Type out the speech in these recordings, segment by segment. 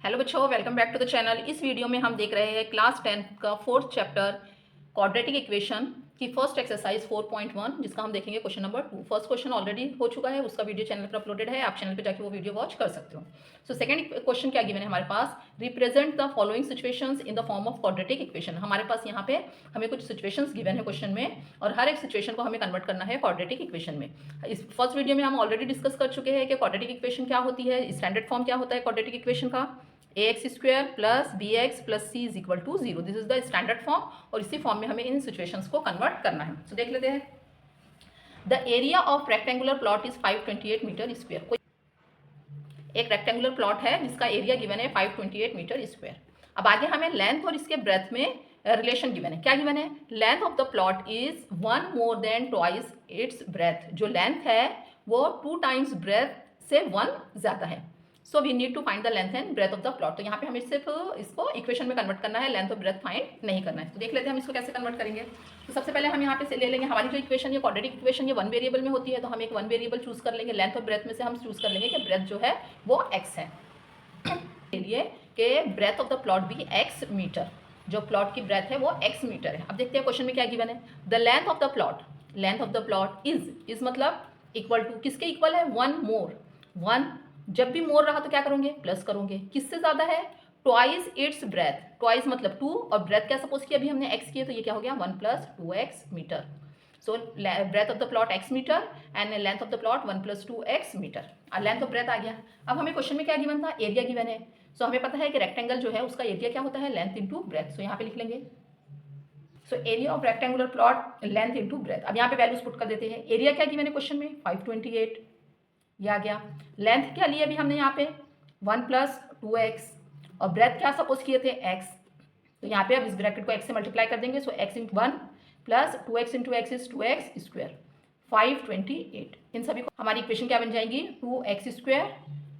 Hello बच्चों, welcome back to the channel. इस video में हम देख रहे हैं क्लास 10 का फोर्थ चैप्टर क्वाड्रेटिक इक्वेशन की फर्स्ट एक्सरसाइज 4.1, जिसका हम देखेंगे question number 2। First question already हो चुका है, उसका वीडियो चैनल पर अपलोडेड है, आप चैनल पर जाके वो वीडियो वॉच कर सकते हो। सो सेकंड क्वेश्चन क्या गिवन है हमारे पास, represent the following situations in the form of quadratic equation. हमारे पास यहाँ पे हमें कुछ सिचुएशंस गिवन है क्वेश्चन में, और हर एक सिचुएशन को हमें कन्वर्ट करना है क्वाड्रेटिक इक्वेशन में। इस फर्स्ट वीडियो में हम ऑलरेडी डिस्कस कर चुके हैं कि क्वाड्रेटिक इक्वेशन क्या होती है, स्टैंडर्ड फॉर्म क्या होता है क्वाड्रेटिक इक्वेशन का, ax square plus B X plus C is equal to 0। This is the standard form, और इसी फॉर्म में हमें इन सिचुएशंस को कन्वर्ट करना है। तो देख लेते हैं। The area of rectangular plot is 528 metre square. कोई एक रेक्टेंगुलर प्लॉट है जिसका एरिया गिवन है 528 मीटर स्क्वायर। अब आगे हमें लेंथ और इसके ब्रेथ में रिलेशन गिवन है। क्या गिवन है, length of the plot is 1 more than twice its breadth. जो लेंथ है वो 2 टाइम्स ब्रेथ से 1 ज्यादा है। So we need to find the length and breadth of the plot. तो यहाँ पे हमें सिर्फ इसको इक्वेशन में कन्वर्ट करना है, लेंथ और ब्रेथ फाइंड नहीं करना है। तो देख लेते हैं हम इसको कैसे कन्वर्ट करेंगे। तो सबसे पहले हम यहाँ पे से ले लेंगे हमारी जो इक्वेशन, ये क्वाड्रेटिक इक्वेशन ये 1 वेरिएबल में होती है, तो हम एक 1 वेरिएबल चूज कर लेंगे। लेंथ और ब्रेथ में से हम चूज कर लेंगे कि ब्रेथ जो है वो x है, के लिए कि ब्रेथ ऑफ द प्लॉट भी x मीटर, जो प्लॉट की ब्रेथ है वो x मीटर है। अब देखते हैं क्वेश्चन में क्या गिवन है। The length of the plot, length of the plot is मतलब इक्वल टू, किसके इक्वल है, 1 मोर। 1 जब भी मोर रहा तो क्या करोगे, प्लस करोगे। किससे ज्यादा है, ट्वाइस इट्स ब्रेथ। ट्वाइस मतलब 2, और ब्रेथ क्या सपोज किया अभी हमने x किया, तो ये क्या हो गया 1 plus 2x metre. So breadth of the plot x metre and length of the plot 1 plus 2x metre. और लेंथ ऑफ ब्रेथ आ गया। अब हमें क्वेश्चन में क्या गिवन था, एरिया गिवन है। सो हमें पता है कि रेक्टेंगल जो है उसका एरिया क्या होता है, लेंथ इंटू ब्रेथ। सो यहाँ पे लिख लेंगे, so area of rectangular plot length into breadth. अब यहाँ पे वैल्यूज पुट कर देते हैं। एरिया क्या गिवन है क्वेश्चन में, 528, ये आ गया। लेंथ क्या ली अभी हमने यहाँ पे 1 प्लस 2x, और ब्रेथ क्या सपोज किए थे x। तो यहाँ पे अब इस ब्रैकेट को x से मल्टीप्लाई कर देंगे। सो x into 1 plus 2x into x is 2x square, 528। इन सभी को हमारी इक्वेशन क्या बन जाएगी, 2x square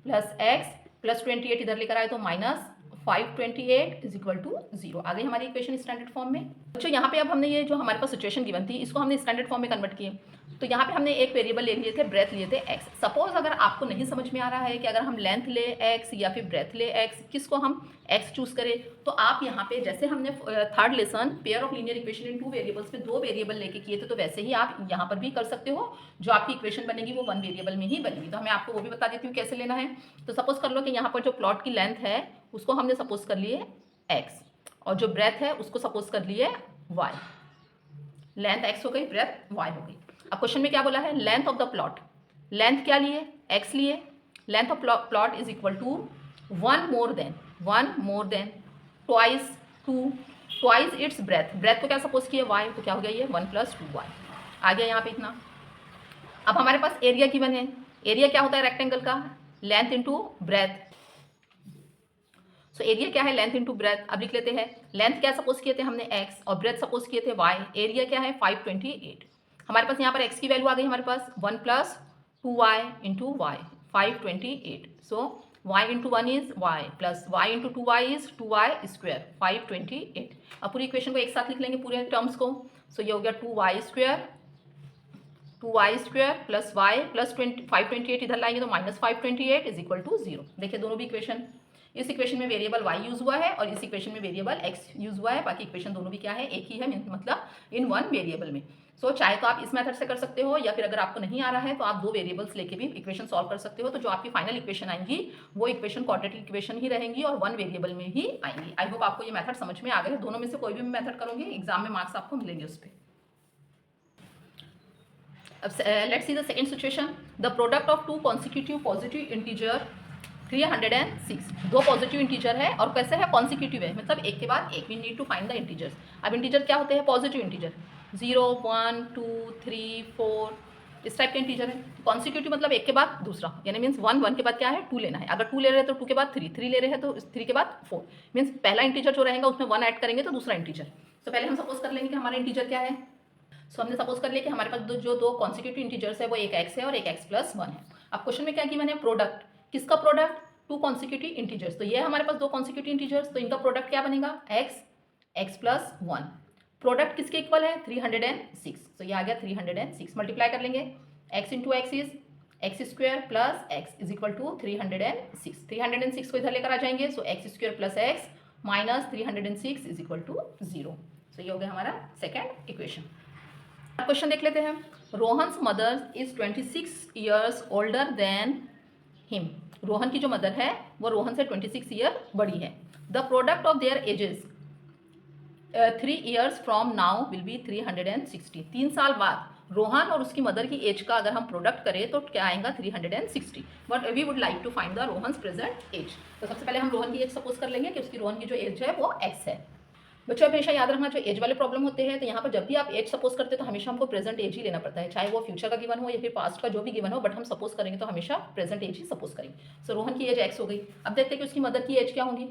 plus x plus 28 इधर लेकर आए तो माइनस 528 इज इक्वल टू 0। आ गई हमारी इक्वेशन स्टैंडर्ड फॉर्म में। बच्चों यहाँ पे अब हमने ये जो हमारे पास सिचुएशन गिवन थी, इसको हमने स्टैंडर्ड फॉर्म में कन्वर्ट किए। तो यहाँ पे हमने एक वेरिएबल ले लिए थे, ब्रेथ लिए थे x। सपोज अगर आपको नहीं समझ में आ रहा है कि अगर हम लेंथ ले x या फिर ब्रेथ ले x, किसको हम x चूज करें, तो आप यहाँ पे जैसे हमने third lesson pair of linear equation in 2 variables पे 2 वेरिएबल लेके किए थे, तो वैसे ही आप यहाँ पर भी कर सकते हो। जो आपकी इक्वेशन बनेगी वो 1 वेरिएबल में ही बनेगी। तो हमें आपको वो भी बता देती हूँ कैसे लेना है। तो सपोज कर लो कि यहाँ पर जो प्लॉट की लेंथ है उसको हमने सपोज कर लिए x, और जो ब्रेथ है उसको सपोज कर लिए y। लेंथ x हो गई, ब्रेथ y हो गई। अब क्वेश्चन में क्या बोला है, length of the plot. Length क्या लिए, x लिए। Length of plot is equal to 1 more than twice 2 twice its breadth. Breadth को क्या सपोज किया y, तो क्या हो गया ये 1 प्लस 2y आ गया यहाँ पे इतना। अब हमारे पास एरिया गिवन है। एरिया क्या होता है रेक्टेंगल का, length into breadth. So area क्या है, लेंथ इंटू ब्रेथ। अब लिख लेते हैं, लेंथ क्या सपोज किए थे हमने x, और ब्रेथ सपोज किए थे y। एरिया क्या है 528। हमारे पास यहाँ पर x की वैल्यू आ गई हमारे पास 1 plus 2y into Y, 528। So y into 1 is y plus y into 2y is 2y square, 528। अब पूरी इक्वेशन को एक साथ लिख लेंगे पूरे टर्म्स को। सो ये हो गया 2y square plus y plus 528 इधर लाएंगे तो माइनस 528 इज इक्वल टू 0। देखिए दोनों भी इक्वेशन, इस इक्वेशन में वेरिएबल y यूज हुआ है और इस इक्वेशन में वेरिएबल x यूज हुआ है। बाकी इक्वेशन दोनों भी क्या है, एक ही है, मतलब इन 1 वेरिएबल में। सो चाहे तो आप इस मेथड से कर सकते हो, या फिर अगर आपको नहीं आ रहा है तो आप 2 वेरिएबल्स लेके भी इक्वेशन सॉल्व कर सकते हो। तो जो आपकी फाइनल इक्वेशन आएंगी वो इक्वेशन क्वाड्रेटिक इक्वेशन ही रहेंगी और 1 वेरिएबल में ही आएंगी। आई होप आपको ये मेथड समझ में आ गए। दोनों में से कोई भी मेथड करोगे एग्जाम में मार्क्स आपको मिलेंगे उस पर। अब let's see the second situation. The product of 2 consecutive positive integer 306। 2 positive integer है और कैसे है, कॉन्सिक्यूटिव है, मतलब एक के बाद एक। We need to find the integers. अब इंटीजर क्या होते हैं, पॉजिटिव इंटीजर 0 1 2 3 4 इस टाइप के इंटीजर है। कॉन्सिक्यूटिव मतलब एक के बाद दूसरा, यानी मीन्स 1 के बाद क्या है 2 लेना है। अगर 2 ले रहे हैं तो 2 के बाद 3 ले रहे हैं तो 3 के बाद 4। मीन्स पहला इंटीजर जो रहेगा उसमें 1 ऐड करेंगे तो दूसरा इंटीजर। तो पहले हम सपोज कर लेंगे कि हमारा इंटीजर क्या है। सो हमने सपोज कर लिया कि हमारे पास जो 2 कॉन्सिक्यूटिव इंटीजर्स है वो एक x है और एक x प्लस 1 है। अब क्वेश्चन में क्या गिवन है, प्रोडक्ट। किसका प्रोडक्ट, 2 कॉन्सिक्यूटिव इंटीजर्स। तो ये हमारे पास 2 कॉन्सिक्यूटिव इंटीजर्स, तो इनका प्रोडक्ट क्या बनेगा, x प्लस 1। प्रोडक्ट किसके इक्वल है, 306। तो ये आ गया 306। मल्टीप्लाई कर लेंगे, x into x is x square plus x is equal to 306। 306 को इधर लेकर आ जाएंगे, so x square plus x minus 306 is equal to 0। So ये हो गया हमारा सेकेंड इक्वेशन। क्वेश्चन देख लेते हैं। Rohan's mother is 26 years older than him. Rohan की जो मदर है वो रोहन से 26 ईयर बड़ी है। The product of their edges 3 years from now will be 360। 3 साल बाद रोहन और उसकी मदर की एज का अगर हम प्रोडक्ट करें तो क्या आएगा 360। But we would like to find the Rohan's present age. तो सबसे पहले हम रोहन की एज सपोज कर लेंगे कि उसकी रोहन की जो एज है वो एक्स है। बच्चों हमेशा याद रखना, जो एज वाले प्रॉब्लम होते हैं तो यहाँ पर जब भी आप एज सपोज करते हैं तो हमेशा हमको प्रेजेंट एज ही लेना पड़ता है, चाहे वो फ्यूचर का गिवन हो या फिर पास्ट का जो भी गिवन हो, बट हम सपोज करेंगे तो हमेशा प्रेजेंट एज ही सपोज करेंगे। सो रोहन की एज एक्स हो गई। अब देखते हैं कि उसकी मदर की एज क्या होगी।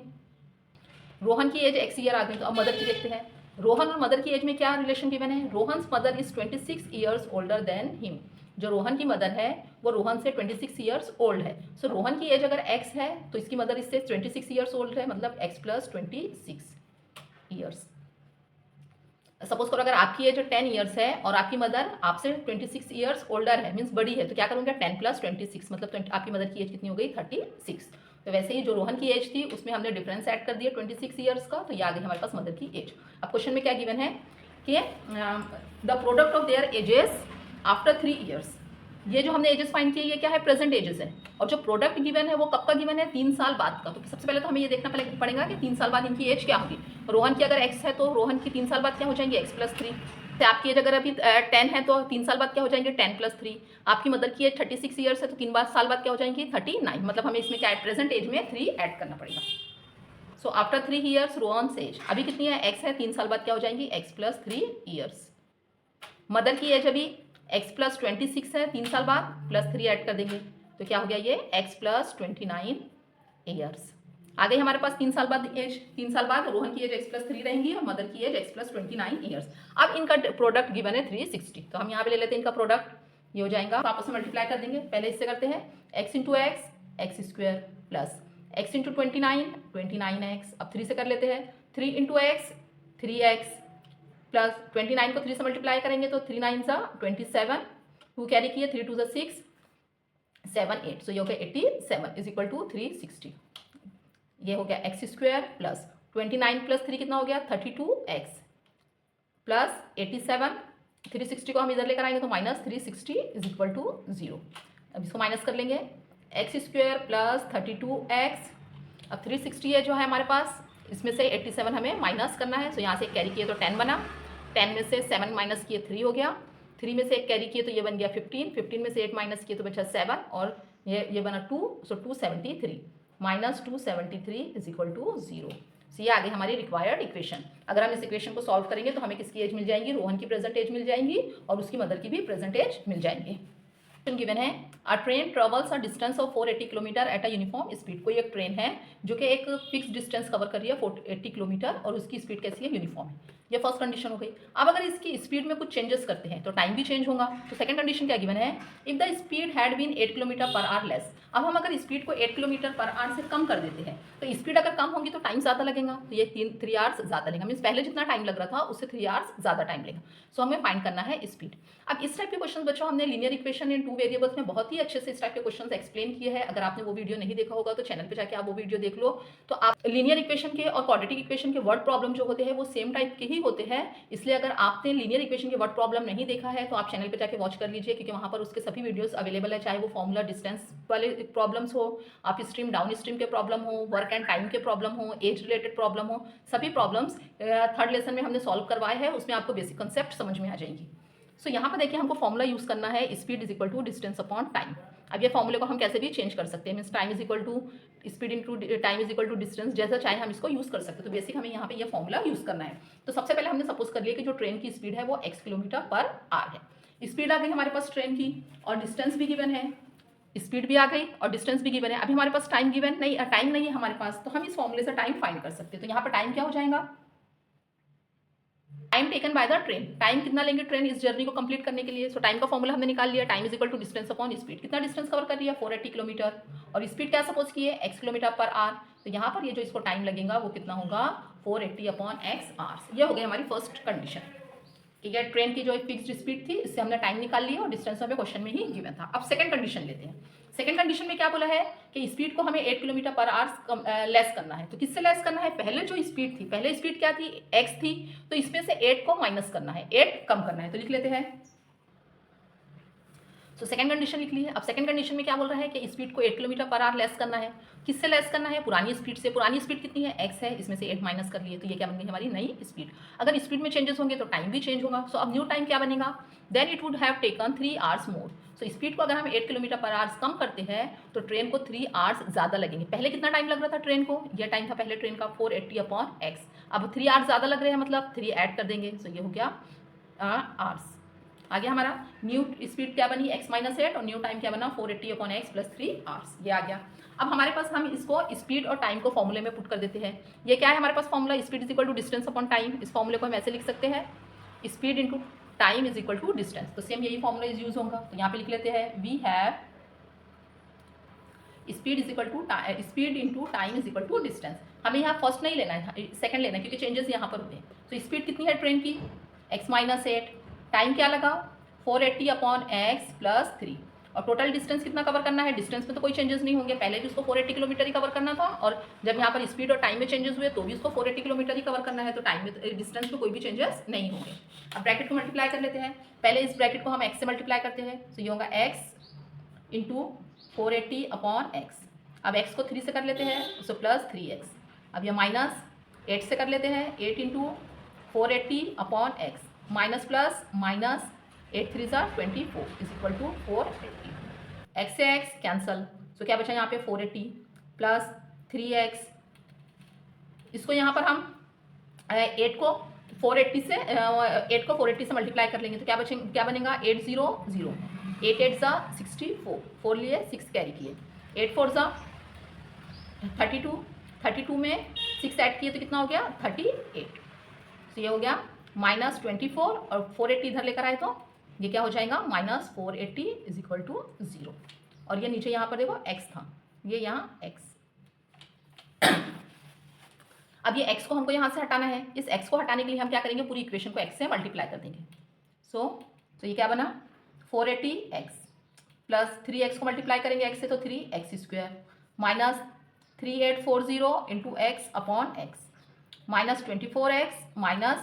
रोहन की एज एक्स ईयर आ गई, तो अब मदर की देखते हैं। रोहन और मदर की एज में क्या रिलेशन गिवन है। Rohan's mother is 26 years older than him. जो रोहन की मदर है वो रोहन से 26 ईयर्स ओल्ड है। सो रोहन की एज अगर एक्स है तो इसकी मदर इससे 26 ईयर्स ओल्ड है, मतलब एक्स प्लस 26 ईयर्स। सपोज करो अगर आपकी एज 10 ईयर्स है और आपकी मदर आपसे 26 ईयर्स ओल्डर है, मीन्स बड़ी है, तो क्या करूँगा 10 प्लस 26, मतलब आपकी मदर की एज कितनी हो गई 36। तो वैसे ही जो रोहन की एज थी उसमें हमने डिफरेंस ऐड कर दिया 26 ईयर्स का, तो ये आ गई हमारे पास मदर की एज। अब क्वेश्चन में क्या गिवन है कि the product of their edges after 3 years. ये जो हमने एजेस फाइंड किए ये क्या है, प्रेजेंट एजेस है, और जो प्रोडक्ट गिवन है वो कब का गिवन है, 3 साल बाद का। तो सबसे पहले तो हमें ये देखना पड़ेगा कि 3 साल बाद इनकी एज क्या होगी। रोहन की अगर एक्स है तो रोहन की 3 साल बाद क्या हो जाएंगे एक्स प्लस 3। तो आपकी एज अगर अभी 10 है तो 3 साल बाद क्या हो जाएंगे 10 प्लस 3। आपकी मदर की एज 36 ईयर्स है तो 3 साल बाद क्या हो जाएंगी 39, मतलब हमें इसमें क्या है प्रेजेंट एज में 3 ऐड करना पड़ेगा। So after 3 years Rohan's age अभी कितनी है एक्स है, 3 साल बाद क्या हो जाएंगी एक्स प्लस 3 ईयर्स। मदर की एज अभी x प्लस 26 है, 3 साल बाद प्लस 3 ऐड कर देंगे तो क्या हो गया ये x प्लस 29 ईयर्स। आ गई हमारे पास 3 साल बाद एज। 3 साल बाद रोहन की एज x प्लस 3 रहेंगी और मदर की एज x प्लस 29 ईयर्स। अब इनका प्रोडक्ट गिवन है 360, तो हम यहाँ पे ले लेते हैं इनका प्रोडक्ट, ये हो जाएगा, तो आपस में मल्टीप्लाई कर देंगे। पहले इससे करते हैं x into x x square plus x into 29 अब 3 से कर लेते हैं, 3 इंटू एक्स 3x प्लस 29 को 3 से मल्टीप्लाई करेंगे तो 3 9 सा 27, 2 कैरी किए, 3 2 सा 6 7 8, सो ये हो गया 87 इज इक्वल टू 360। ये हो गया एक्स स्क्वायर प्लस 29 प्लस 3 कितना हो गया 32x प्लस 87, 360 को हम इधर लेकर आएंगे तो माइनस 360 इज इक्वल टू 0। अब इसको माइनस कर लेंगे, एक्स स्क्वायर प्लस 32x। अब 360 है जो है हमारे पास, इसमें से 87 हमें माइनस करना है, सो यहाँ से एक कैरी किए तो 10 बना, 10 में से 7 माइनस किए 3 हो गया, 3 में से एक कैरी किए तो ये बन गया 15, 15 में से 8 माइनस किए तो बचा 7 और ये बना 2, सो 273 minus 273 is equal to 0। So ये आ गई हमारी रिक्वायर्ड इक्वेशन। अगर हम इस इक्वेशन को सॉल्व करेंगे तो हमें किसकी एज मिल जाएंगी, रोहन की प्रेजेंट एज मिल जाएंगी और उसकी मदर की भी प्रेजेंट एज मिल जाएंगी। गिवन है अ train travels a distance of 480 kilometre at a uniform speed. कोई एक ट्रेन है जो कि एक फिक्स डिस्टेंस कवर कर रही है 480 किलोमीटर और उसकी स्पीड कैसी है यूनिफॉर्म है। ये फर्स्ट कंडीशन हो गई। अब अगर इसकी स्पीड में कुछ चेंजेस करते हैं तो टाइम भी चेंज होगा। तो सेकंड कंडीशन क्या गिवन है, if the speed had been 8 kilometre per hour less. अब हम अगर स्पीड को 8 किलोमीटर पर आवर से कम कर देते हैं तो स्पीड अगर कम होगी तो टाइम ज़्यादा लगेगा, तो ये 3 आवर्स ज़्यादा लगेगा, मीन्स पहले जितना टाइम लग रहा था उससे 3 आवर्स ज़्यादा टाइम लेगा। सो हमें फाइंड करना है स्पीड। अब इस टाइप के क्वेश्चन बच्चों हमने लीनियर इक्वेशन इन 2 वेरिएबल्स में बहुत ही अच्छे से इस टाइप के क्वेश्चन एक्सप्लेन किए हैं। अगर आपने वो वीडियो नहीं देखा होगा तो चैनल पे जाके आप वो वीडियो देख लो। तो आप लीनियर इक्वेशन के और क्वाड्रेटिक इक्वेशन के वर्ड प्रॉब्लम जो होते हैं वो सेम टाइप के ही होते हैं, इसलिए अगर आपने लीनियर इक्वेशन के वर्ड प्रॉब्लम नहीं देखा है तो आप चैनल पे जाके वॉच कर लीजिए, क्योंकि वहाँ पर उसके सभी वीडियोस अवेलेबल है, चाहे वो फॉर्मूला डिस्टेंस वाले प्रॉब्लम्स हो, आप स्ट्रीम डाउन स्ट्रीम के प्रॉब्लम हो, वर्क एंड टाइम के प्रॉब्लम हो, एज रिलेटेड प्रॉब्लम हो, सभी प्रॉब्लम्स 3rd लेसन में हमने सॉल्व करवाए हैं, उसमें आपको बेसिक कंसेप्ट समझ में आ जाएंगी। सो यहाँ पर देखिए हमको फॉर्मूला यूज़ करना है speed is equal to distance upon time. अब ये फॉर्मूले को हम कैसे भी चेंज कर सकते हैं, means time is equal to speed into time is equal to distance, जैसा चाहे हम इसको यूज़ कर सकते हैं। तो बेसिक हमें यहाँ पे ये फॉर्मूला यूज़ करना है। तो सबसे पहले हमने सपोज कर लिया कि जो ट्रेन की स्पीड है वो x किलोमीटर पर आवर है। स्पीड आ गई हमारे पास ट्रेन की और डिस्टेंस भी गिवन है, स्पीड भी आ गई और डिस्टेंस भी गिवन है। अभी हमारे पास टाइम गिवन नहीं, टाइम नहीं है हमारे पास, तो हम इस फॉर्मूले से टाइम फाइंड कर सकते हैं। तो यहाँ पर टाइम क्या हो जाएगा, time taken by the train. Time कितना लेंगे ट्रेन इस जर्नी को कंप्लीट करने के लिए। सो टाइम का फॉर्मूला हमने निकाल लिया, time is equal to distance upon speed. कितना डिस्टेंस कवर कर रही है 480 किलोमीटर और स्पीड क्या सपोज की है x किलोमीटर पर आवर। तो यहाँ पर ये जो इसको टाइम लगेगा वो कितना होगा 480 अपॉन x आवर्स। ये हो गई हमारी फर्स्ट कंडीशन ठीक है, ट्रेन की जो फिक्स्ड स्पीड थी इससे हमने टाइम निकाल लिया और डिस्टेंस हमें क्वेश्चन में ही गिवन था। अब सेकंड कंडीशन लेते हैं। सेकंड कंडीशन में क्या बोला है कि स्पीड को हमें 8 किलोमीटर पर आवर लेस करना है। तो किससे लेस करना है? पहले जो स्पीड थी, पहले स्पीड क्या थी? x थी, तो इसमें से 8 को माइनस करना है, 8 कम करना है। तो लिख लेते हैं। तो सेकंड कंडीशन लिख ली है। अब सेकंड कंडीशन में क्या बोल रहा है कि स्पीड को 8 किलोमीटर पर आवर लेस करना है। किससे लेस करना है? पुरानी स्पीड से। पुरानी स्पीड कितनी है? x है, इसमें से 8 माइनस कर लिए, तो ये क्या बन गई हमारी नई स्पीड। अगर स्पीड में चेंजेस होंगे तो टाइम भी चेंज होगा। सो अब न्यू टाइम क्या बनेगा? Then it would have taken 3 hours more. So speed को अगर हम 8 किलोमीटर पर आवर्स कम करते हैं तो ट्रेन को 3 आवर्स ज़्यादा लगेंगे। पहले कितना टाइम लग रहा था ट्रेन को? यह टाइम था पहले ट्रेन का 480/x। अब 3 आवर्स ज़्यादा लग रहे हैं, मतलब 3 ऐड कर देंगे। सो ये हो गया आवर्स। आ गया हमारा न्यू स्पीड क्या बनी? x माइनस 8 और न्यू टाइम क्या बना? 480/x plus 3 hours. ये आ गया। अब हमारे पास हम इसको स्पीड और टाइम को फॉर्मूले में पुट कर देते हैं। ये क्या है हमारे पास formula? Speed is equal to distance upon time. इस फॉर्मूले को हम ऐसे लिख सकते हैं, speed into time is equal to distance. तो सेम यही फॉर्मूला यूज होगा। तो यहाँ पे लिख लेते हैं we have speed is equal to speed into time is equal to distance. हमें यहाँ फर्स्ट नहीं लेना है, सेकंड लेना है, क्योंकि चेंजेस यहाँ पर होते हैं। तो स्पीड कितनी है ट्रेन की? x माइनस 8, टाइम क्या लगा? 480/x प्लस 3, और टोटल डिस्टेंस कितना कवर करना है? डिस्टेंस में तो कोई चेंजेस नहीं होंगे, पहले भी उसको 480 किलोमीटर ही कवर करना था, और जब यहाँ पर स्पीड और टाइम में चेंजेस हुए तो भी उसको 480 किलोमीटर ही कवर करना है, तो टाइम में डिस्टेंस में कोई भी चेंजेस नहीं होंगे। अब ब्रैकेट को मल्टीप्लाई कर लेते हैं। पहले इस ब्रैकेट को हम x से मल्टीप्लाई करते हैं, तो ये होगा x इंटू 480/x। अब x को 3 से कर लेते हैं, सो प्लस 3x। अब यह माइनस 8 से कर लेते हैं, 8 into 480/x minus plus minus 8 3 ज़ा 24 इज इक्वल टू 480। x से x कैंसल, सो क्या बचा यहाँ पे? 480 प्लस 3x। इसको यहाँ पर हम 8 को 480 से मल्टीप्लाई कर लेंगे, तो क्या बनेगा? 8 0 0, 8 8 ज़ा 64, 4 लिए 6 कैरी किए, 8 4 ज़ा 32, 32 में 6 ऐड किए तो कितना हो गया? 38। तो ये हो गया माइनस 24, और 480 इधर लेकर आए तो ये क्या हो जाएगा? Minus 480 is equal to 0। और ये नीचे यहाँ पर देखो x था, ये यहाँ x। अब ये x को हमको यहाँ से हटाना है। इस x को हटाने के लिए हम क्या करेंगे? पूरी इक्वेशन को x से मल्टीप्लाई कर देंगे। सो ये क्या बना? 480x प्लस 3x को मल्टीप्लाई करेंगे x से तो 3x² minus 3840 into x upon x minus 24x minus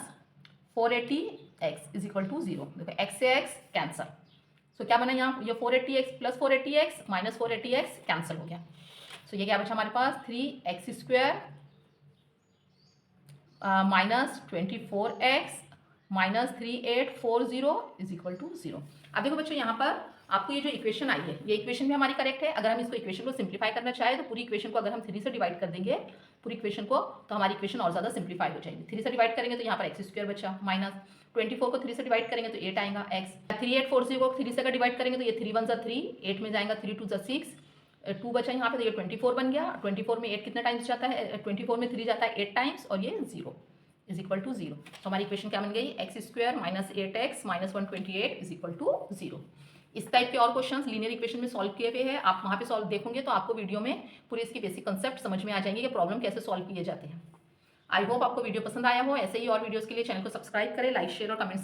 480x is equal to 0। देखो x से x कैंसल, सो क्या बना यहाँ? ये 480x plus 480x minus 480x cancel हो गया। सो ये क्या बचा हमारे पास? 3x² minus 24x minus 3840 is equal to 0। अब देखो बच्चों, यहाँ पर आपको ये जो इक्वेशन आई है, ये इक्वेशन भी हमारी करेक्ट है। अगर हम इसको इक्वेशन को सिंप्लीफाई करना चाहे तो पूरी इक्वेशन को अगर हम 3 से डिवाइड कर देंगे पूरी इक्वेशन को, तो हमारी इक्वेशन और ज़्यादा सिंप्लीफाई हो जाएगी। 3 से डिवाइड करेंगे तो यहाँ पर x² बचा, माइनस 24 को 3 से डिवाइड करेंगे तो 8 आएगा, x 3840 को 3 से अगर डिवाइड करेंगे तो ये 3 1 ज़ा 3, 8 में जाएगा 3 2 ज़ा 6, 2 बचा यहाँ पे, तो ये 24 बन गया। 24 में 8 कितना टाइम्स जाता है? 24 में 3 जाता है 8 टाइम्स, और ये 0 इज इक्वल टू 0। तो हमारी इक्वेशन क्या बन गई? x² minus 8x minus 128 is equal to 0। इस टाइप के और क्वेश्चंस लीनियर इक्वेशन में सॉल्व किए हुए हैं, आप वहाँ पे सॉल्व देखोगे तो आपको वीडियो में पूरे इसके बेसिक कंसेप्ट समझ में आ जाएंगे कि प्रॉब्लम कैसे सॉल्व किए जाते हैं। आई होप आपको वीडियो पसंद आया हो। ऐसे ही और वीडियोस के लिए चैनल को सब्सक्राइब करें, लाइक शेयर और कमेंट्स